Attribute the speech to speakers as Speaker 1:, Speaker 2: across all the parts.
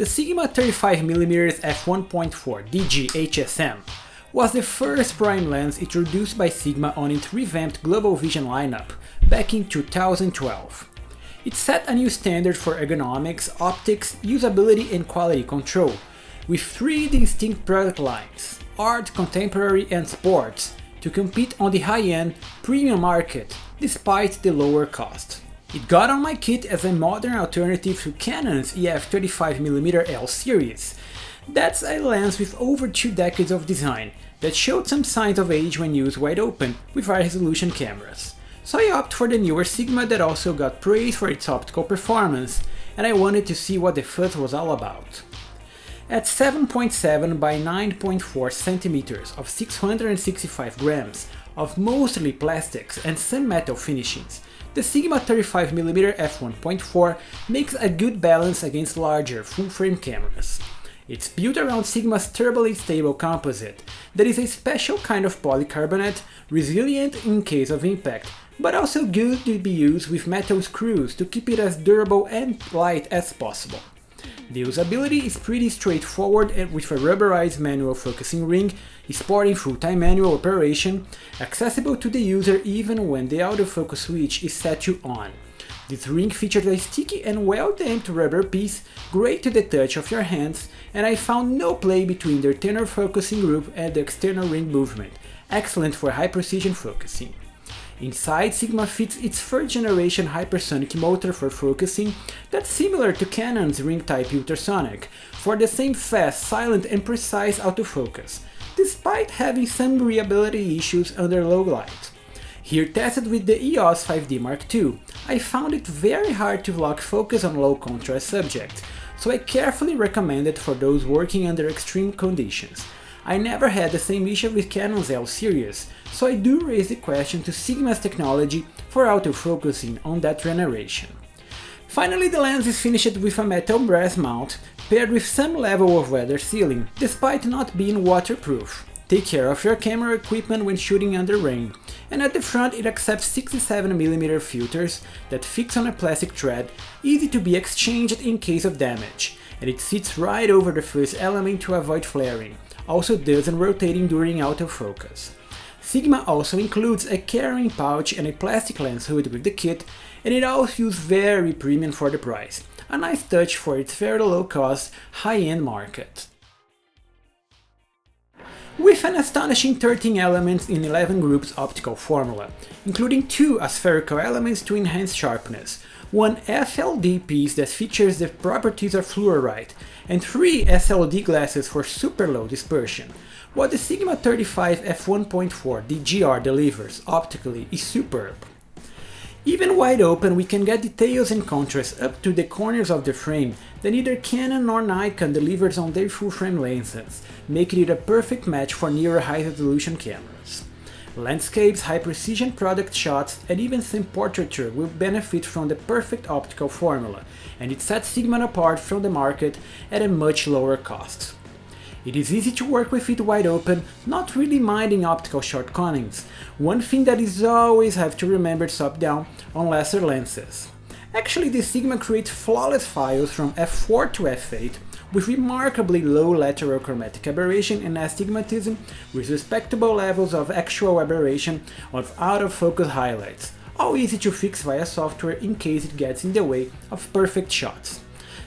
Speaker 1: The Sigma 35mm f1.4 DG HSM was the first prime lens introduced by Sigma on its revamped Global Vision lineup back in 2012. It set a new standard for ergonomics, optics, usability and quality control, with three distinct product lines: Art, Contemporary and Sports, to compete on the high-end, premium market despite the lower cost. It got on my kit as a modern alternative to Canon's EF 35mm L series. That's a lens with over 2 decades of design that showed some signs of age when used wide open with high-resolution cameras. So I opted for the newer Sigma that also got praise for its optical performance, and I wanted to see what the fuss was all about. At 7.7 by 9.4 centimeters of 665 grams of mostly plastics and some metal finishings, the Sigma 35mm f1.4 makes a good balance against larger full-frame cameras. It's built around Sigma's turbulently stable composite that is a special kind of polycarbonate, resilient in case of impact, but also good to be used with metal screws to keep it as durable and light as possible. The usability is pretty straightforward and with a rubberized manual focusing ring, supporting full-time manual operation, accessible to the user even when the autofocus switch is set to on. This ring features a sticky and well-damped rubber piece, great to the touch of your hands, and I found no play between the internal focusing group and the external ring movement, excellent for high-precision focusing. Inside, Sigma fits its 3rd generation hypersonic motor for focusing that's similar to Canon's ring-type ultrasonic, for the same fast, silent and precise autofocus, despite having some reliability issues under low light. Here tested with the EOS 5D Mark II, I found it very hard to lock focus on low contrast subjects, so I carefully recommend it for those working under extreme conditions. I never had the same issue with Canon's L series, so I do raise the question to Sigma's technology for autofocusing on that generation. Finally, the lens is finished with a metal brass mount, paired with some level of weather sealing, despite not being waterproof. Take care of your camera equipment when shooting under rain, and at the front it accepts 67mm filters that fix on a plastic thread, easy to be exchanged in case of damage, and it sits right over the first element to avoid flaring, also doesn't rotating during autofocus. Sigma also includes a carrying pouch and a plastic lens hood with the kit, and it all feels very premium for the price, a nice touch for its very low cost, high-end market. With an astonishing 13 elements in 11 groups optical formula, including 2 aspherical elements to enhance sharpness, 1 FLD piece that features the properties of fluorite, and 3 SLD glasses for super low dispersion. What the Sigma 35 f1.4 DGR delivers optically is superb. Even wide open, we can get details and contrast up to the corners of the frame that neither Canon nor Nikon delivers on their full-frame lenses, making it a perfect match for nearer high-resolution cameras. Landscapes, high-precision product shots, and even some portraiture will benefit from the perfect optical formula, and it sets Sigma apart from the market at a much lower cost. It is easy to work with it wide open, not really minding optical shortcomings. One thing that is always have to remember is top-down on lesser lenses. Actually, the Sigma creates flawless files from f4 to f8 with remarkably low lateral chromatic aberration and astigmatism, with respectable levels of actual aberration of out-of-focus highlights, all easy to fix via software in case it gets in the way of perfect shots.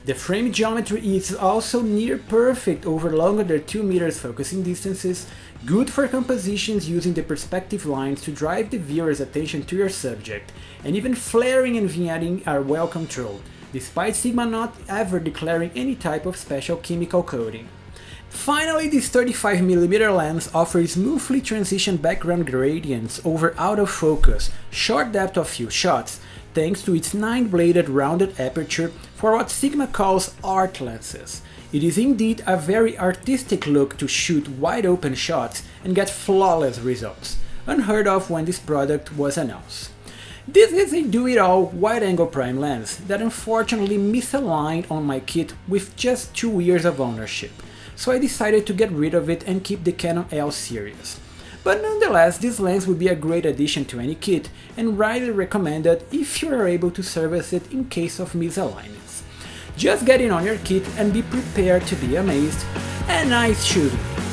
Speaker 1: The frame geometry is also near perfect over longer than 2 meters focusing distances, good for compositions using the perspective lines to drive the viewer's attention to your subject, and even flaring and vignetting are well controlled, despite Sigma not ever declaring any type of special chemical coating. Finally, this 35mm lens offers smoothly transition background gradients over out of focus, short depth of field shots, thanks to its 9-bladed rounded aperture for what Sigma calls art lenses. It is indeed a very artistic look to shoot wide open shots and get flawless results, unheard of when this product was announced. This is a do-it-all wide-angle prime lens that unfortunately misaligned on my kit with just 2 years of ownership, so I decided to get rid of it and keep the Canon L series. But nonetheless, this lens would be a great addition to any kit and highly recommended if you are able to service it in case of misalignments. Just get in on your kit and be prepared to be amazed, and nice shooting!